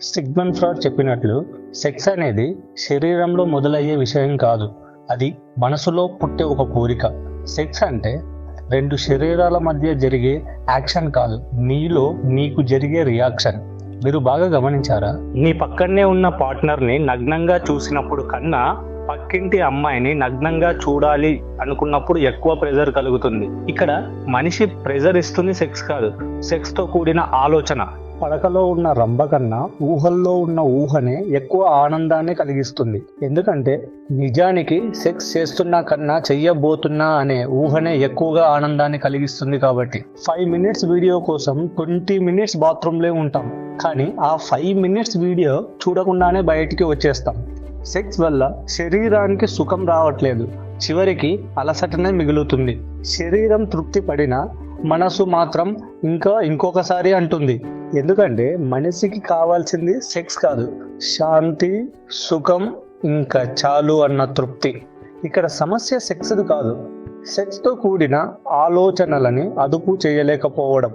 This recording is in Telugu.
సిగ్మండ్ ఫ్రాయిడ్ చెప్పినట్లు సెక్స్ అనేది శరీరంలో మొదలయ్యే విషయం కాదు, అది మనసులో పుట్టే ఒక కోరిక. సెక్స్ అంటే రెండు శరీరాల మధ్య జరిగే యాక్షన్ కాదు, నీలో నీకు జరిగే రియాక్షన్. మీరు బాగా గమనించారా? నీ పక్కనే ఉన్న పార్ట్నర్ని నగ్నంగా చూసినప్పుడు కన్నా పక్కింటి అమ్మాయిని నగ్నంగా చూడాలి అనుకున్నప్పుడు ఎక్కువ ప్రెజర్ కలుగుతుంది. ఇక్కడ మనిషి ప్రెజర్ ఇస్తుంది సెక్స్ కాదు, సెక్స్ తో కూడిన ఆలోచన. పడకలో ఉన్న రంభ కన్నా ఊహల్లో ఉన్న ఊహనే ఎక్కువ ఆనందాన్ని కలిగిస్తుంది. ఎందుకంటే నిజానికి సెక్స్ చేస్తున్నా కన్నా చెయ్యబోతున్నా అనే ఊహనే ఎక్కువగా ఆనందాన్ని కలిగిస్తుంది. కాబట్టి 5 minutes వీడియో కోసం 20 minutes బాత్రూంలో ఉంటాం, కానీ ఆ 5 minutes వీడియో చూడకుండానే బయటికి వచ్చేస్తాం. సెక్స్ వల్ల శరీరానికి సుఖం రావట్లేదు, చివరికి అలసటనే మిగులుతుంది. శరీరం తృప్తి పడినా మనసు మాత్రం ఇంకొకసారి అంటుంది. ఎందుకంటే మనిషికి కావాల్సింది సెక్స్ కాదు, శాంతి, సుఖం, ఇంకా చాలు అన్న తృప్తి. ఇక్కడ సమస్య సెక్స్ది కాదు, సెక్స్తో కూడిన ఆలోచనలని అదుపు చేయలేకపోవడం.